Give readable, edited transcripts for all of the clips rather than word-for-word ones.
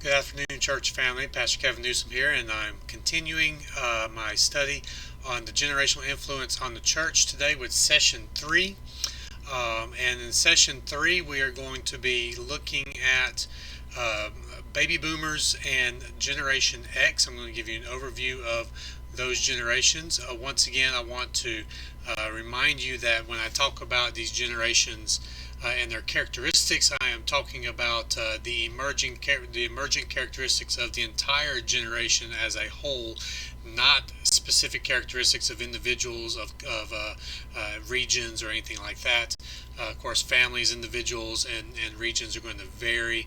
Good afternoon, church family. Pastor Keven Newsome here, and I'm continuing my study on the generational influence on the church today with session 3. And in session 3, we are going to be looking at uh, baby boomers and Generation X. I'm going to give you an overview of those generations. Once again, I want to remind you that when I talk about these generations and their characteristics, I am talking about the emergent characteristics of the entire generation as a whole, not specific characteristics of individuals, of regions or anything like that. Of course, families, individuals, and regions are going to vary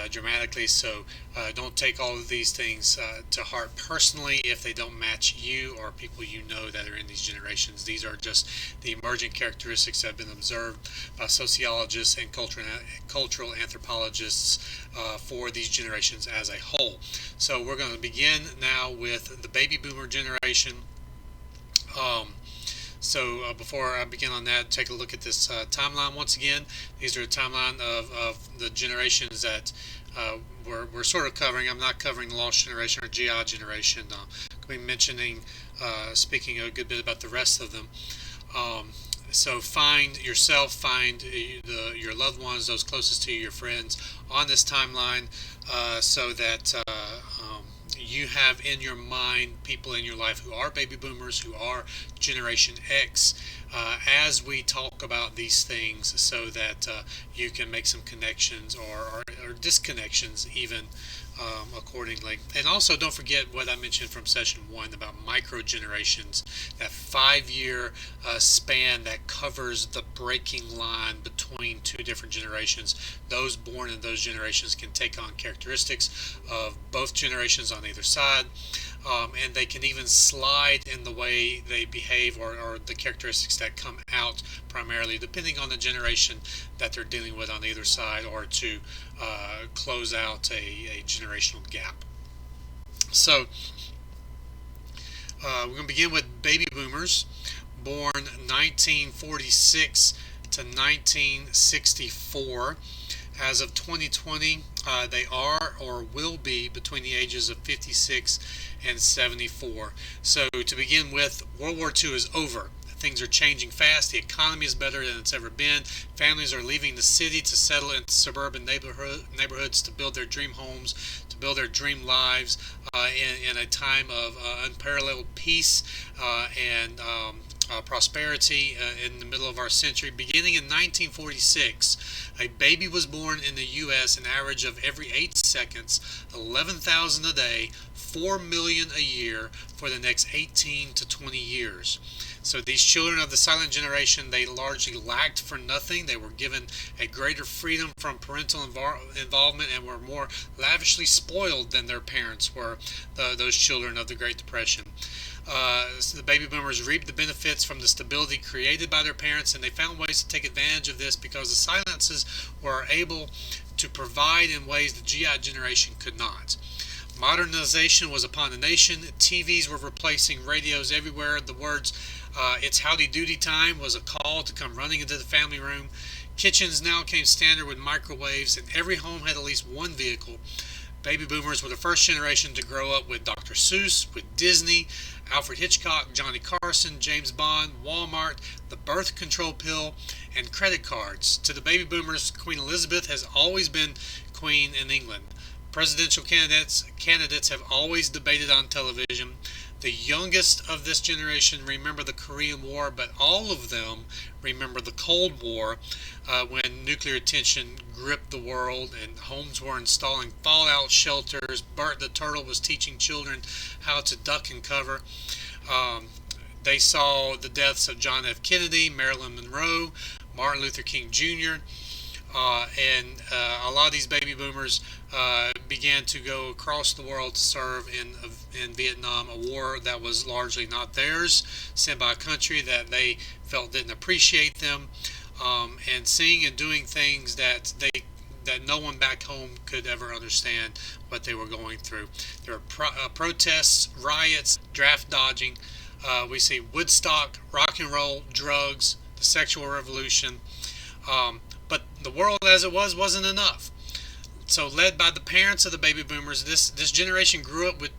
dramatically, so don't take all of these things to heart personally if they don't match you or people you know that are in these generations. These are just the emergent characteristics that have been observed by sociologists and cultural anthropologists for these generations as a whole. So we're going to begin now with the baby boomer generation. So before I begin on that, take a look at this timeline once again. These are a timeline of the generations that we're sort of covering. I'm not covering the lost generation or GI generation. I'll be speaking a good bit about the rest of them. So find yourself, find your loved ones, those closest to you, your friends, on this timeline, so that you have in your mind people in your life who are baby boomers, who are Generation X, as we talk about these things, so that you can make some connections or disconnections even accordingly. And also, don't forget what I mentioned from session 1 about micro generations, that 5-year span that covers the breaking line between two different generations. Those born in those generations can take on characteristics of both generations on either side. And they can even slide in the way they behave, or the characteristics that come out primarily, depending on the generation that they're dealing with on either side, or to close out a generational gap. So we're going to begin with baby boomers, born 1946 to 1964. As of 2020, they are or will be between the ages of 56 and 74. So to begin with, World War II is over. Things are changing fast. The economy is better than it's ever been. Families are leaving the city to settle into suburban neighborhoods to build their dream homes, to build their dream lives in a time of unparalleled peace and prosperity in the middle of our century. Beginning in 1946, a baby was born in the U.S. an average of every 8 seconds, 11,000 a day, 4 million a year for the next 18 to 20 years. So these children of the silent generation, they largely lacked for nothing. They were given a greater freedom from parental involvement and were more lavishly spoiled than their parents were, those children of the Great Depression. So the baby boomers reaped the benefits from the stability created by their parents, and they found ways to take advantage of this because the silences were able to provide in ways the GI generation could not. Modernization was upon the nation. TVs were replacing radios everywhere. The words, "It's howdy doody time," was a call to come running into the family room. Kitchens now came standard with microwaves, and every home had at least one vehicle. Baby boomers were the first generation to grow up with Dr. Seuss, with Disney, Alfred Hitchcock, Johnny Carson, James Bond, Walmart, the birth control pill, and credit cards. To the baby boomers, Queen Elizabeth has always been queen in England. Presidential candidates have always debated on television. The youngest of this generation remember the Korean War, but all of them remember the Cold War, when nuclear tension gripped the world and homes were installing fallout shelters. Bert the Turtle was teaching children how to duck and cover. They saw the deaths of John F. Kennedy, Marilyn Monroe, Martin Luther King Jr., and a lot of these baby boomers began to go across the world to serve in Vietnam, a war that was largely not theirs, sent by a country that they felt didn't appreciate them, and seeing and doing things that no one back home could ever understand what they were going through. There were protests, riots, draft dodging. We see Woodstock, rock and roll, drugs, the sexual revolution. But the world as it was wasn't enough. So led by the parents of the baby boomers, this generation grew up with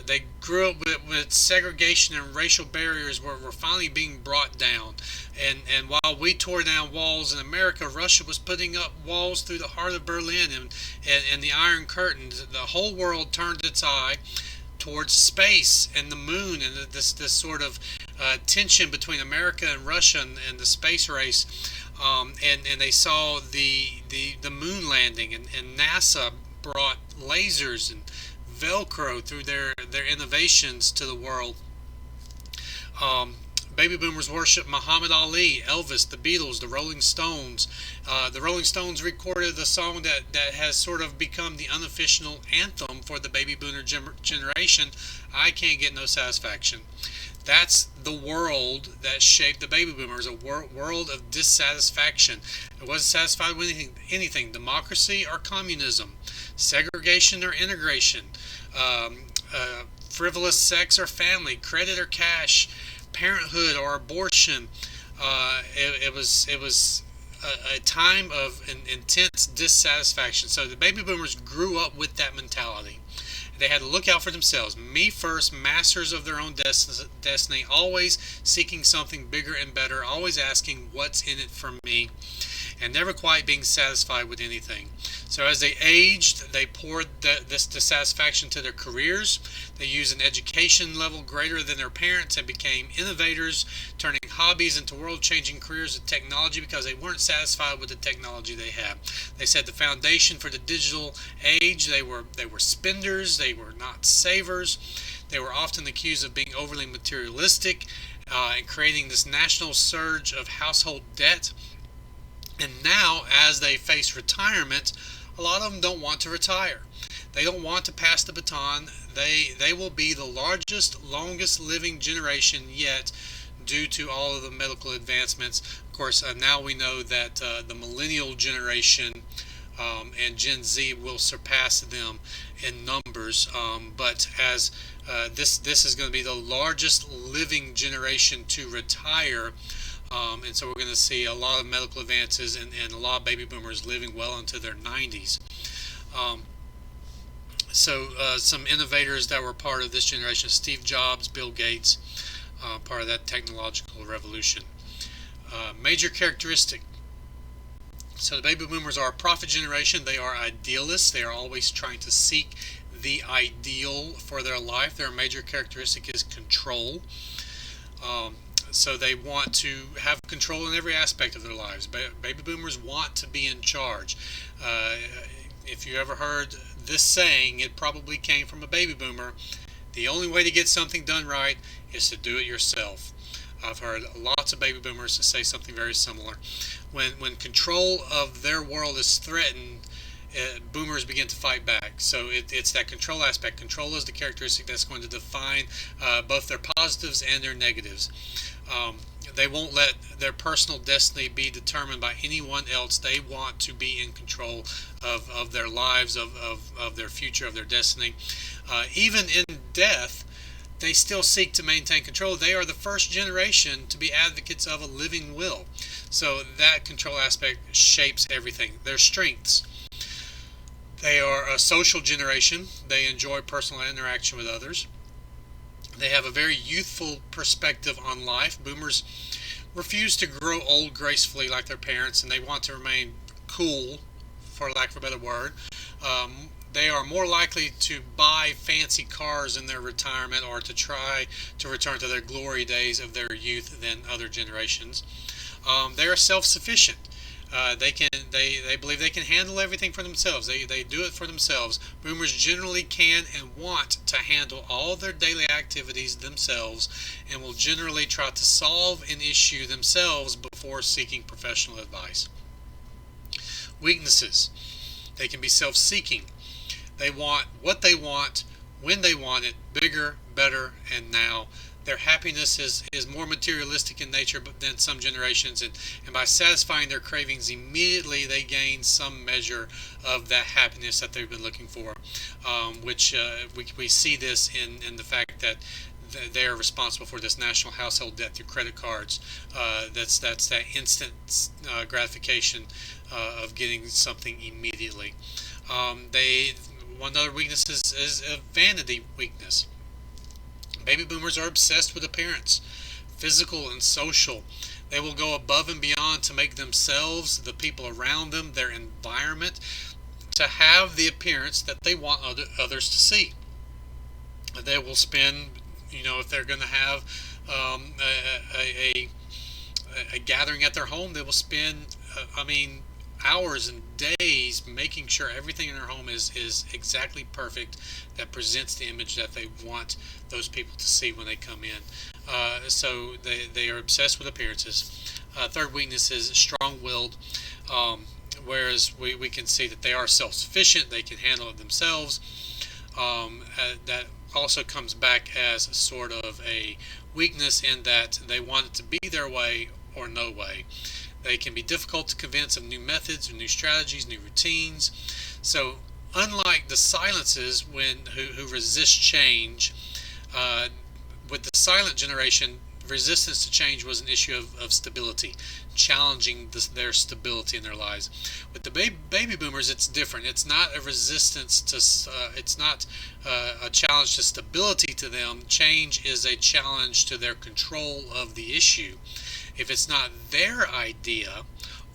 they grew up with segregation and racial barriers were finally being brought down. And while we tore down walls in America, Russia was putting up walls through the heart of Berlin and the Iron Curtain. The whole world turned its eye towards space and the moon, and this sort of tension between America and Russia and the space race. And they saw the moon landing, and NASA brought lasers and Velcro through their innovations to the world. Baby boomers worship Muhammad Ali, Elvis, the Beatles, the Rolling Stones. The Rolling Stones recorded the song that has sort of become the unofficial anthem for the baby boomer generation, I Can't Get No Satisfaction. That's the world that shaped the baby boomers, a world of dissatisfaction. It wasn't satisfied with anything, democracy or communism, segregation or integration, frivolous sex or family, credit or cash, parenthood or abortion. It was a time of intense dissatisfaction. So the baby boomers grew up with that mentality. They had to look out for themselves. Me first, masters of their own destiny, always seeking something bigger and better, always asking what's in it for me, and never quite being satisfied with anything. So as they aged, they poured this dissatisfaction to their careers. They used an education level greater than their parents and became innovators, turning hobbies into world-changing careers of technology because they weren't satisfied with the technology they had. They set the foundation for the digital age. They were spenders. They were not savers. They were often accused of being overly materialistic and creating this national surge of household debt. And now, as they face retirement, a lot of them don't want to retire. They don't want to pass the baton. They will be the largest, longest living generation yet due to all of the medical advancements. Of course, now we know that the millennial generation and Gen Z will surpass them in numbers. But as this is going to be the largest living generation to retire. And so we're going to see a lot of medical advances and a lot of baby boomers living well into their 90s. Some innovators that were part of this generation: Steve Jobs, Bill Gates, part of that technological revolution. Major characteristic. So the baby boomers are a prophet generation. They are idealists. They are always trying to seek the ideal for their life. Their major characteristic is control. So they want to have control in every aspect of their lives. Baby boomers want to be in charge. If you ever heard this saying, it probably came from a baby boomer. The only way to get something done right is to do it yourself. I've heard lots of baby boomers say something very similar. When control of their world is threatened, boomers begin to fight back. So it's that control aspect. Control is the characteristic that's going to define both their positives and their negatives. They won't let their personal destiny be determined by anyone else. They want to be in control of their lives, of their future, of their destiny. Even in death, they still seek to maintain control. They are the first generation to be advocates of a living will. So that control aspect shapes everything. Their strengths. They are a social generation. They enjoy personal interaction with others. They have a very youthful perspective on life. Boomers refuse to grow old gracefully like their parents, and they want to remain cool, for lack of a better word. They are more likely to buy fancy cars in their retirement or to try to return to their glory days of their youth than other generations. They are self-sufficient. They believe they can handle everything for themselves. They do it for themselves. Boomers generally can and want to handle all their daily activities themselves and will generally try to solve an issue themselves before seeking professional advice. Weaknesses. They can be self-seeking. They want what they want, when they want it, bigger, better, and now. Their happiness is more materialistic in nature than some generations, and by satisfying their cravings immediately, they gain some measure of that happiness that they've been looking for, which we see this in the fact that they are responsible for this national household debt through credit cards. That's that instant gratification of getting something immediately. They One other weakness is a vanity weakness. Baby boomers are obsessed with appearance, physical and social. They will go above and beyond to make themselves, the people around them, their environment, to have the appearance that they want others to see. They will spend, if they're going to have a, a gathering at their home, they will spend, hours and days making sure everything in their home is exactly perfect, that presents the image that they want those people to see when they come in. So they are obsessed with appearances. Third weakness is strong-willed, whereas we can see that they are self-sufficient, they can handle it themselves. That also comes back as a sort of a weakness in that they want it to be their way or no way. They can be difficult to convince of new methods, or new strategies, new routines. So unlike the silences who resist change, with the silent generation, resistance to change was an issue of stability, challenging their stability in their lives. With the baby boomers, it's different. It's not a resistance to, it's not a challenge to stability to them. Change is a challenge to their control of the issue. If it's not their idea,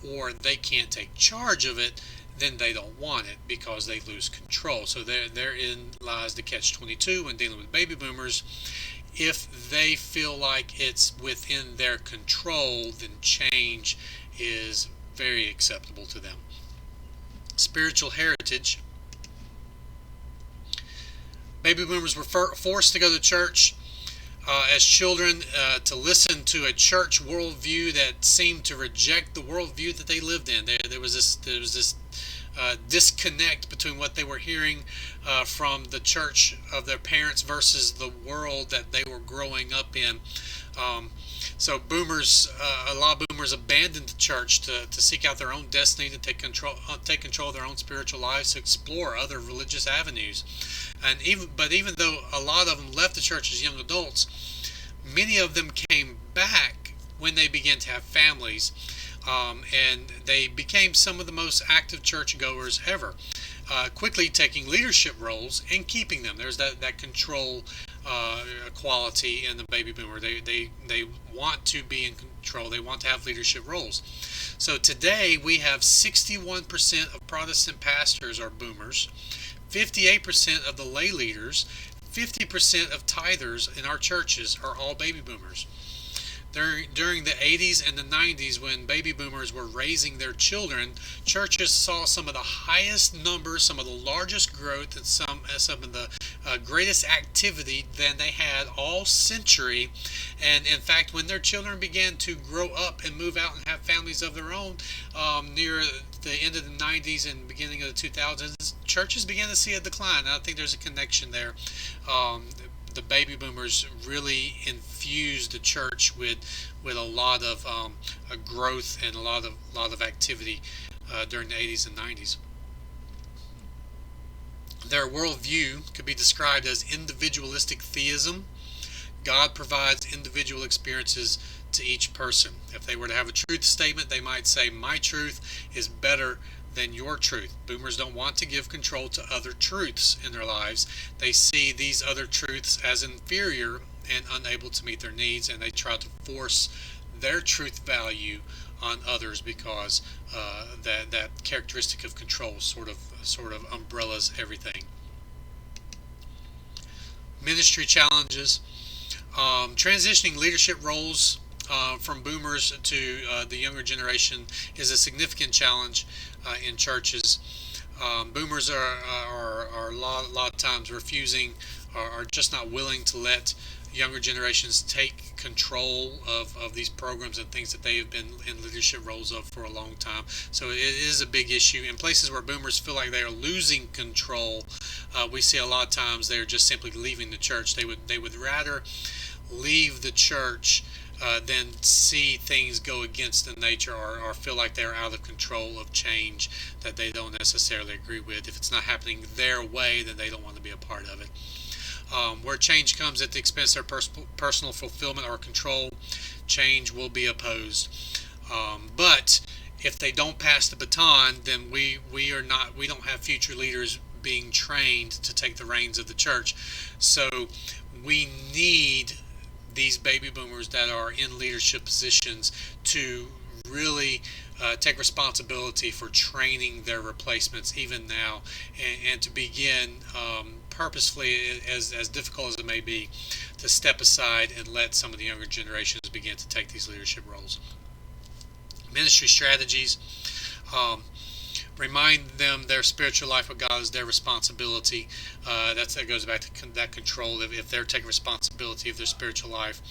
or they can't take charge of it, then they don't want it because they lose control. So therein lies the catch-22 when dealing with baby boomers. If they feel like it's within their control, then change is very acceptable to them. Spiritual heritage. Baby boomers were forced to go to church as children, to listen to a church worldview that seemed to reject the worldview that they lived in. There was this disconnect between what they were hearing from the church of their parents versus the world that they were growing up in. So a lot of boomers abandoned the church to seek out their own destiny, to take control of their own spiritual lives, to explore other religious avenues. But even though a lot of them left the church as young adults, many of them came back when they began to have families, and they became some of the most active churchgoers ever, quickly taking leadership roles and keeping them. There's that control quality in the baby boomer. They want to be in control. They want to have leadership roles. So today we have 61% of Protestant pastors are boomers, 58% of the lay leaders, 50% of tithers in our churches are all baby boomers. During the 80s and the 90s, when baby boomers were raising their children, churches saw some of the highest numbers, some of the largest growth, and some of the greatest activity than they had all century. And in fact, when their children began to grow up and move out and have families of their own, near the end of the 90s and beginning of the 2000s, churches began to see a decline. And I think there's a connection there. The baby boomers really infused the church with a lot of a growth and a lot of activity during the 80s and 90s. Their worldview could be described as individualistic theism. God provides individual experiences to each person. If they were to have a truth statement, they might say, "My truth is better than your truth." Boomers don't want to give control to other truths in their lives. They see these other truths as inferior and unable to meet their needs, and they try to force their truth value on others because that characteristic of control sort of umbrellas everything. Ministry challenges. Transitioning leadership roles from boomers to the younger generation is a significant challenge in churches. Boomers are a lot of times refusing or are just not willing to let younger generations take control of these programs and things that they have been in leadership roles of for a long time. So it is a big issue. In places where boomers feel like they are losing control, we see a lot of times they're just simply leaving the church. They would rather leave the church than see things go against the nature or feel like they're out of control of change that they don't necessarily agree with. If it's not happening their way, then they don't want to be a part of it. Where change comes at the expense of their personal fulfillment or control, change will be opposed. But if they don't pass the baton, then we don't have future leaders being trained to take the reins of the church. So we need these baby boomers that are in leadership positions to really take responsibility for training their replacements even now, and to begin purposefully, as difficult as it may be, to step aside and let some of the younger generations begin to take these leadership roles. Ministry strategies. Remind them their spiritual life with God is their responsibility. That goes back to that control. If they're taking responsibility of their spiritual life,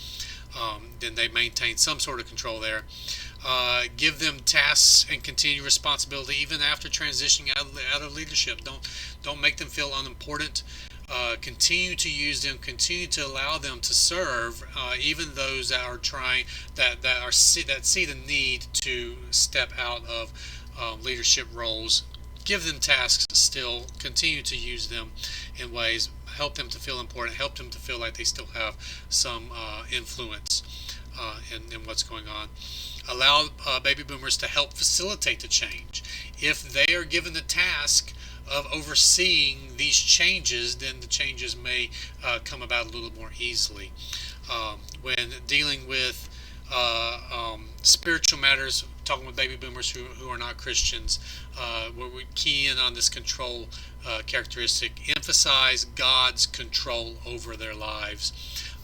then they maintain some sort of control there. Give them tasks and continue responsibility even after transitioning out of leadership. Don't make them feel unimportant. Continue to use them. Continue to allow them to serve, even those that are trying that see the need to step out of leadership roles. Give them tasks still. Continue to use them in ways. Help them to feel important. Help them to feel like they still have some influence in what's going on. Allow baby boomers to help facilitate the change. If they are given the task of overseeing these changes, then the changes may come about a little more easily. When dealing with spiritual matters, talking with baby boomers who are not Christians, where we key in on this control characteristic, emphasize God's control over their lives,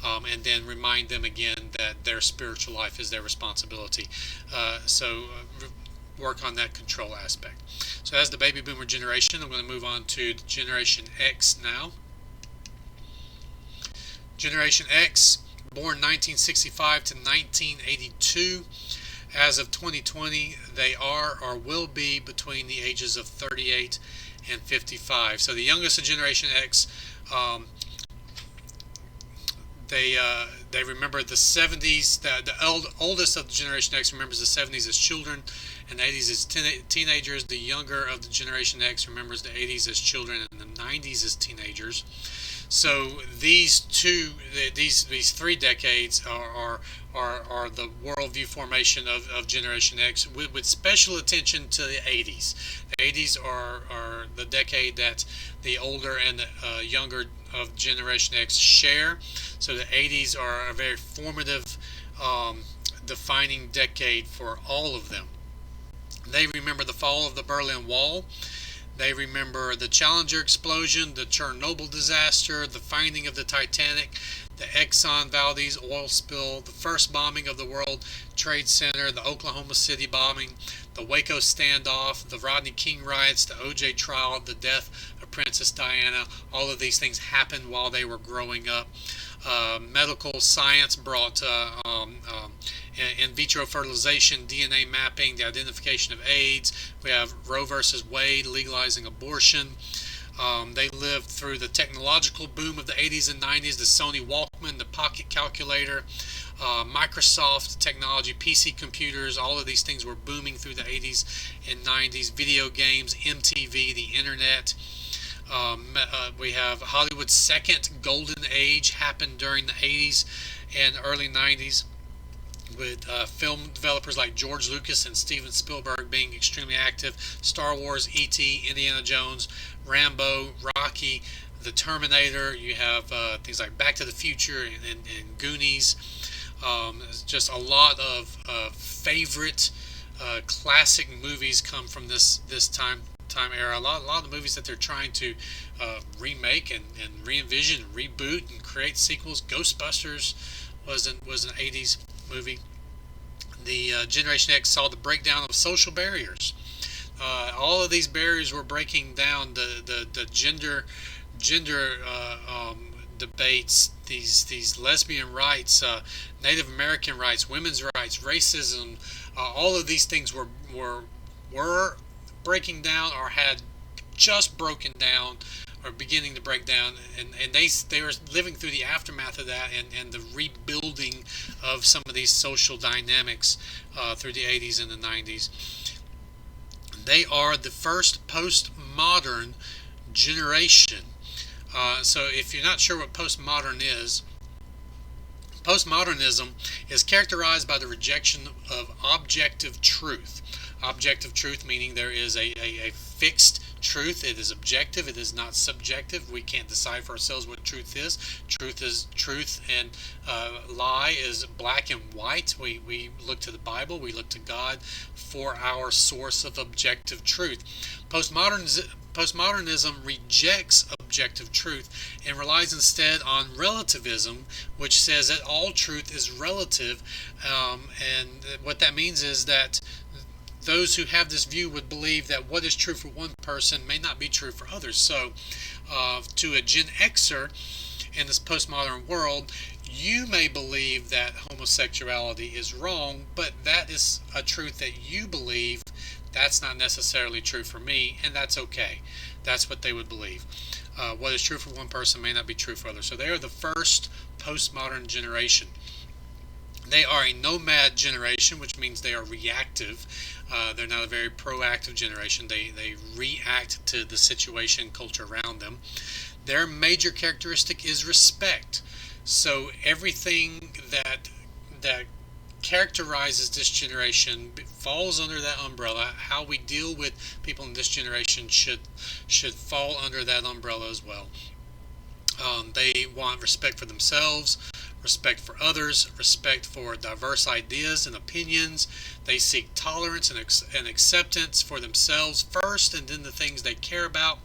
and then remind them again that their spiritual life is their responsibility. So work on that control aspect. So that's the baby boomer generation. I'm going to move on to Generation X now. Generation X, born 1965 to 1982. As of 2020, they are or will be between the ages of 38 and 55. So the youngest of Generation X, they remember the 70s. The oldest of the Generation X remembers the 70s as children and the 80s as teenagers. The younger of the Generation X remembers the 80s as children and the 90s as teenagers. So these three decades are the worldview formation of Generation X, with special attention to the 80s. The 80s are the decade that the older and the younger of Generation X share. So the 80s are a very formative, defining decade for all of them. They remember the fall of the Berlin Wall. They remember the Challenger explosion, the Chernobyl disaster, the finding of the Titanic, the Exxon Valdez oil spill, the first bombing of the World Trade Center, the Oklahoma City bombing, the Waco standoff, the Rodney King riots, the O.J. trial, the death of Princess Diana. All of these things happened while they were growing up. Medical science brought in vitro fertilization, DNA mapping, the identification of AIDS. We have Roe versus Wade legalizing abortion. They lived through the technological boom of the 80s and 90s, the Sony Walkman, the pocket calculator, Microsoft technology, PC computers. All of these things were booming through the 80s and 90s. Video games, MTV, the internet. We have Hollywood's second golden age happened during the 80s and early 90s, with film developers like George Lucas and Steven Spielberg being extremely active. Star Wars, E.T., Indiana Jones, Rambo, Rocky, The Terminator. You have things like Back to the Future and Goonies. Just a lot of favorite classic movies come from this time era. A lot of the movies that they're trying to remake and re-envision, reboot, and create sequels. Ghostbusters was an 80s movie. The Generation X saw the breakdown of social barriers. All of these barriers were breaking down. The gender debates, these lesbian rights, Native American rights, women's rights, racism. All of these things were breaking down, or had just broken down, or beginning to break down, and they were living through the aftermath of that, and the rebuilding of some of these social dynamics through the 80s and the 90s. They are the first postmodern generation. So if you're not sure what postmodern is, postmodernism is characterized by the rejection of objective truth. Objective truth meaning there is a fixed truth. It is objective. It is not subjective. We can't decide for ourselves what truth is. Truth is truth, and lie is black and white. We look to the Bible. We look to God for our source of objective truth. Postmodernism rejects objective truth and relies instead on relativism, which says that all truth is relative. And what that means is that those who have this view would believe that what is true for one person may not be true for others. So, to a Gen Xer in this postmodern world, you may believe that homosexuality is wrong, but that is a truth that you believe. That's not necessarily true for me, and that's okay. That's what they would believe. What is true for one person may not be true for others. So they are the first postmodern generation. They are a nomad generation, which means they are reactive. They're not a very proactive generation. They react to the situation, culture around them. Their major characteristic is respect. So everything that characterizes this generation falls under that umbrella. How we deal with people in this generation should fall under that umbrella as well. They want respect for themselves, respect for others, respect for diverse ideas and opinions. They seek tolerance and acceptance for themselves first, and then the things they care about.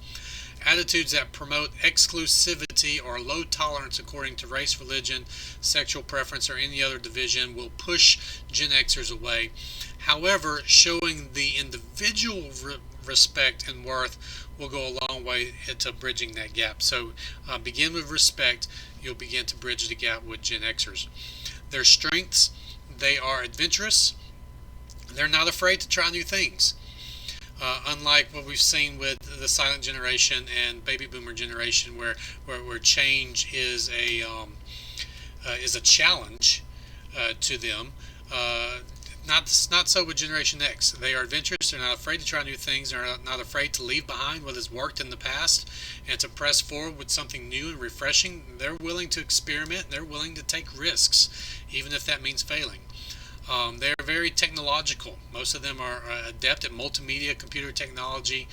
Attitudes that promote exclusivity or low tolerance according to race, religion, sexual preference, or any other division will push Gen Xers away. However, showing the individual respect and worth will go a long way to bridging that gap. So begin with respect. You'll begin to bridge the gap with Gen Xers. Their strengths: they are adventurous. They're not afraid to try new things. Unlike what we've seen with the silent generation and baby boomer generation, where change is a challenge to them. Not so with Generation X. They are adventurous. They're not afraid to try new things. They're not afraid to leave behind what has worked in the past and to press forward with something new and refreshing. They're willing to experiment. They're willing to take risks, even if that means failing. They're very technological. Most of them are adept at multimedia, computer technology.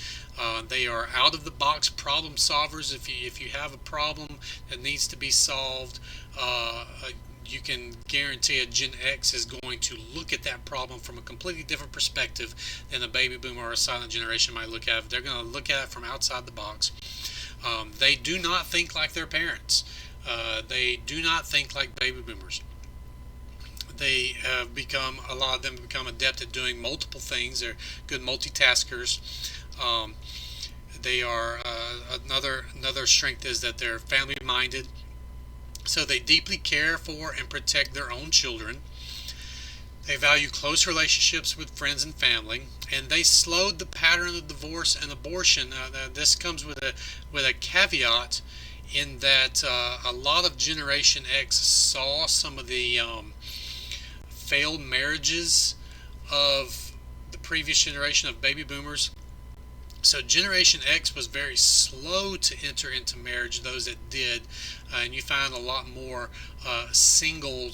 They are out-of-the-box problem solvers. If you have a problem that needs to be solved, you can guarantee a Gen X is going to look at that problem from a completely different perspective than a baby boomer or a silent generation might look at it. They're going to look at it from outside the box. They do not think like their parents. They do not think like baby boomers. They have become, a lot of them have become adept at doing multiple things. They're good multitaskers. They are another strength is that they're family minded. So they deeply care for and protect their own children. They value close relationships with friends and family, and they slowed the pattern of divorce and abortion. This comes with a caveat in that a lot of Generation X saw some of the failed marriages of the previous generation of baby boomers. So Generation X was very slow to enter into marriage, those that did, and you find a lot more single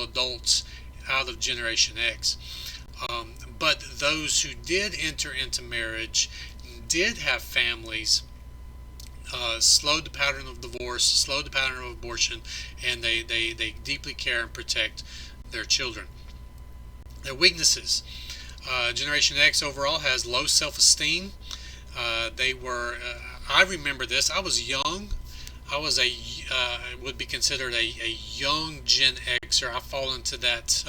adults out of Generation X. But those who did enter into marriage did have families, slowed the pattern of divorce, slowed the pattern of abortion, and they deeply care and protect their children. Their weaknesses: Generation X overall has low self-esteem. I remember this. I was young. I was would be considered a young Gen Xer. I fall into that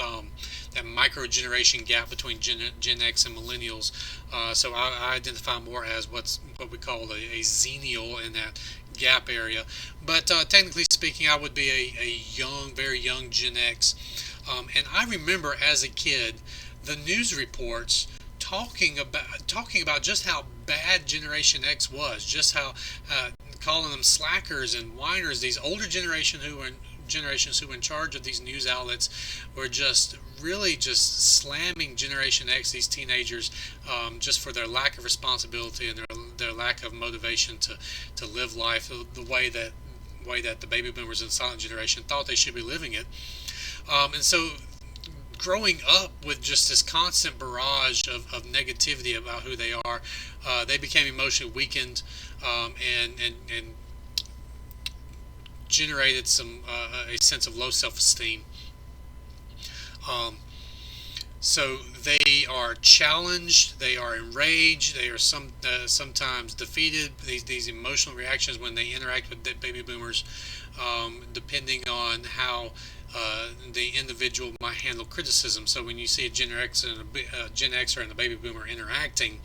micro generation gap between Gen X and millennials. So I identify more as what we call a Xennial in that gap area. But technically speaking, I would be a young, very young Gen X. And I remember as a kid the news reports talking about just how bad Generation X was, just how calling them slackers and whiners. These older generation who generations who were in charge of these news outlets were just really just slamming Generation X, these teenagers, just for their lack of responsibility and their lack of motivation to live life the way that the baby boomers and the silent generation thought they should be living it. And so growing up with just this constant barrage of negativity about who they are, they became emotionally weakened, and generated a sense of low self-esteem. Um, so they are challenged, they are enraged, they are sometimes defeated. These emotional reactions when they interact with the baby boomers, depending on how the individual might handle criticism. So when you see a Gen Xer and a baby boomer interacting,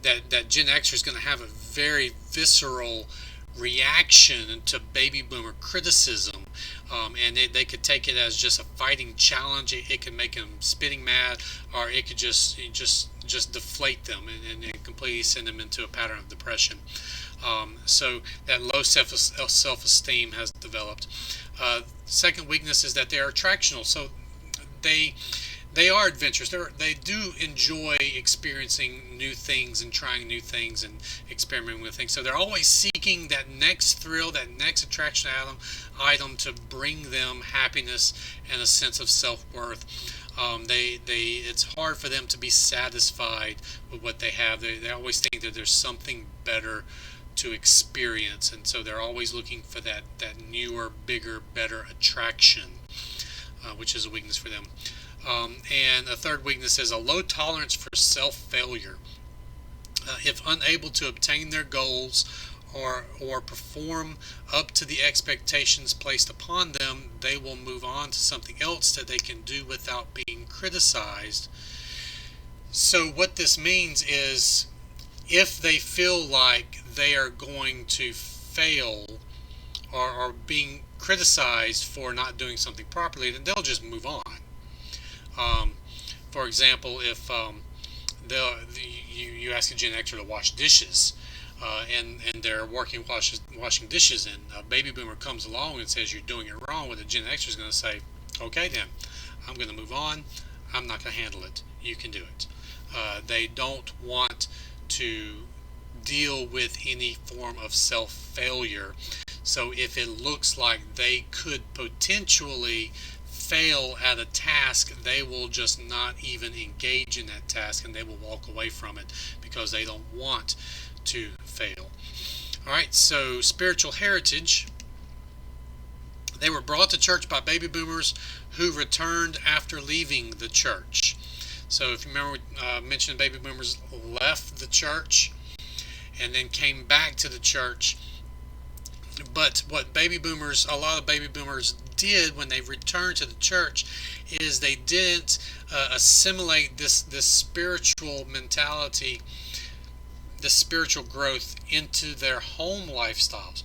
that Gen Xer is going to have a very visceral reaction to baby boomer criticism, and they could take it as just a fighting challenge. It could make them spitting mad, or it could just deflate them and completely send them into a pattern of depression. So that low self-esteem has developed. Second weakness is that they are attractional. So they are adventurous. They do enjoy experiencing new things and trying new things and experimenting with things. So they're always seeking that next thrill, that next attraction item to bring them happiness and a sense of self-worth. It's hard for them to be satisfied with what they have. They always think that there's something better to experience, and so they're always looking for that newer, bigger, better attraction, which is a weakness for them. And a third weakness is a low tolerance for self-failure. If unable to obtain their goals or perform up to the expectations placed upon them, they will move on to something else that they can do without being criticized. So what this means is, if they feel like they are going to fail or are being criticized for not doing something properly, then they'll just move on. For example, if you ask a Gen Xer to wash dishes, and they're washing dishes, and a baby boomer comes along and says you're doing it wrong, well, the Gen Xer is going to say, okay then, I'm going to move on. I'm not going to handle it. You can do it. They don't want to deal with any form of self-failure. So if it looks like they could potentially fail at a task, they will just not even engage in that task, and they will walk away from it because they don't want to fail. Alright, so spiritual heritage. They were brought to church by baby boomers who returned after leaving the church. So if you remember, I mentioned baby boomers left the church and then came back to the church. But what a lot of baby boomers did when they returned to the church is they didn't assimilate this spiritual mentality, this spiritual growth into their home lifestyles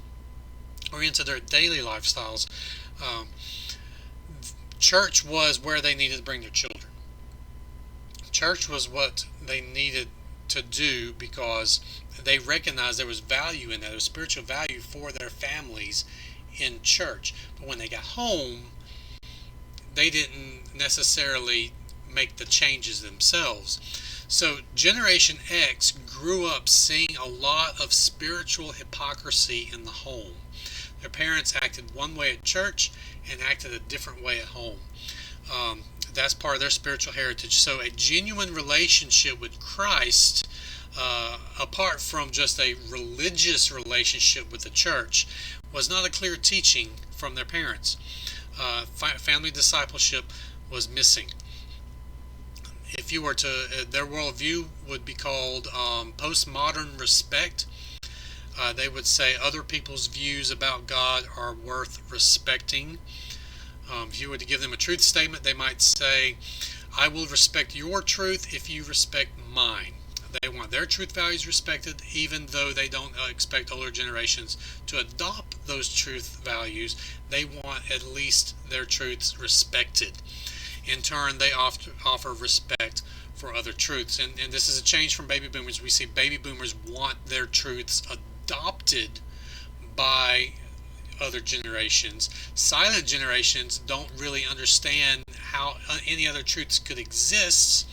or into their daily lifestyles. Church was where they needed to bring their children. Church was what they needed to do because they recognized there was value in that. There was spiritual value for their families in church. But when they got home, they didn't necessarily make the changes themselves. So Generation X grew up seeing a lot of spiritual hypocrisy in the home. Their parents acted one way at church and acted a different way at home. That's part of their spiritual heritage. So a genuine relationship with Christ, apart from just a religious relationship with the church, was not a clear teaching from their parents. Family discipleship was missing. If you were to, their worldview would be called postmodern respect. They would say other people's views about God are worth respecting. If you were to give them a truth statement, they might say, I will respect your truth if you respect mine. They want their truth values respected, even though they don't expect older generations to adopt those truth values. They want at least their truths respected. In turn, they offer respect for other truths. And this is a change from baby boomers. We see baby boomers want their truths adopted by other generations. Silent generations don't really understand how any other truths could exist.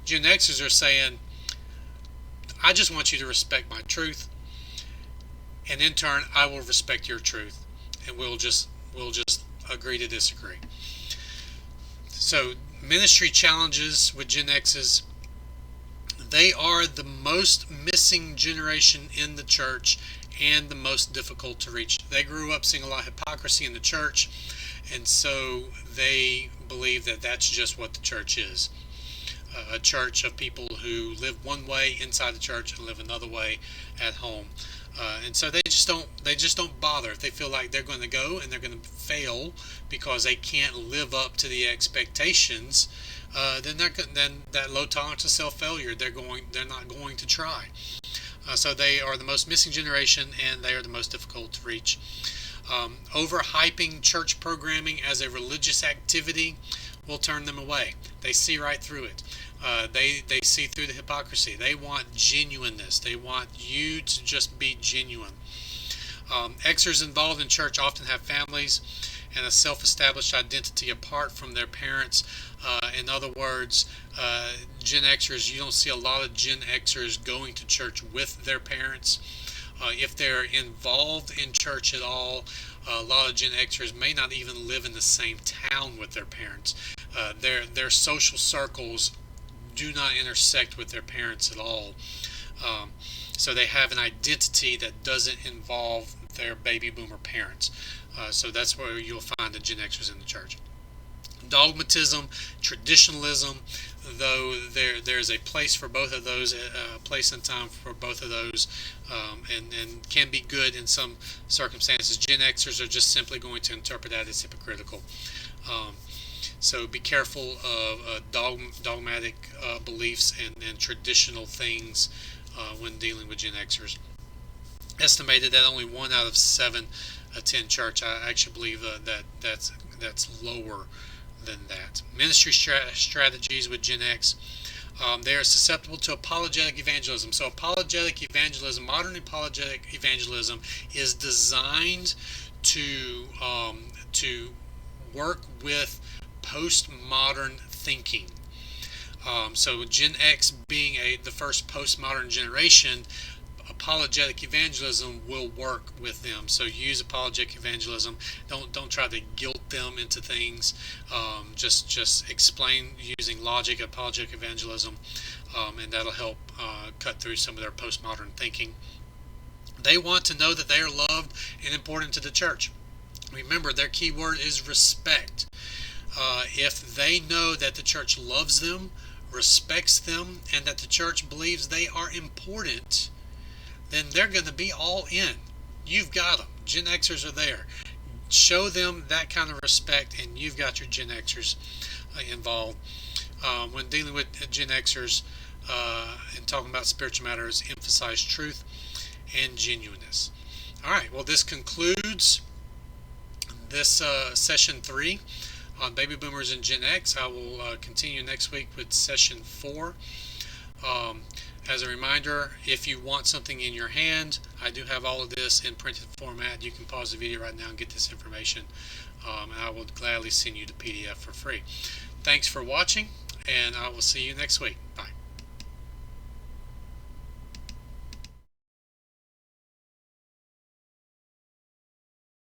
Gen Xers are saying, I just want you to respect my truth, and in turn, I will respect your truth, and we'll just agree to disagree. So, ministry challenges with Gen X's. They are the most missing generation in the church and the most difficult to reach. They grew up seeing a lot of hypocrisy in the church, and so they believe that that's just what the church is. A church of people who live one way inside the church and live another way at home. And so they just don't bother. If they feel like they're going to go and they're going to fail because they can't live up to the expectations, then that low tolerance to self-failure, they're not going to try. So they are the most missing generation, and they are the most difficult to reach. Overhyping church programming as a religious activity will turn them away. They see right through it. They see through the hypocrisy. They want genuineness. They want you to just be genuine. Xers involved in church often have families and a self-established identity apart from their parents. In other words, Gen Xers, you don't see a lot of Gen Xers going to church with their parents. If they're involved in church at all, a lot of Gen Xers may not even live in the same town with their parents. Their social circles do not intersect with their parents at all. So they have an identity that doesn't involve their baby boomer parents. So that's where you'll find the Gen Xers in the church. Dogmatism, traditionalism, though there's a place for both of those, a place and time for both of those, and can be good in some circumstances. Gen Xers are just simply going to interpret that as hypocritical. So be careful of dogmatic beliefs and traditional things when dealing with Gen Xers. Estimated that only 1 out of 7 attend church. I actually believe that's lower than that. Ministry strategies with Gen X. They are susceptible to apologetic evangelism. So apologetic evangelism, modern apologetic evangelism, is designed to work with postmodern thinking. So Gen X being the first postmodern generation, apologetic evangelism will work with them. So use apologetic evangelism. Don't try to guilt them into things. Just explain using logic, apologetic evangelism, and that'll help cut through some of their postmodern thinking. They want to know that they are loved and important to the church. Remember, their key word is respect. If they know that the church loves them, respects them, and that the church believes they are important, then they're going to be all in. You've got them. Gen Xers are there. Show them that kind of respect, and you've got your Gen Xers involved. When dealing with Gen Xers and talking about spiritual matters, emphasize truth and genuineness. All right, well, this concludes this session 3 on baby boomers and Gen X. I will continue next week with session 4. As a reminder, if you want something in your hand, I do have all of this in printed format. You can pause the video right now and get this information. And I will gladly send you the PDF for free. Thanks for watching, and I will see you next week. Bye.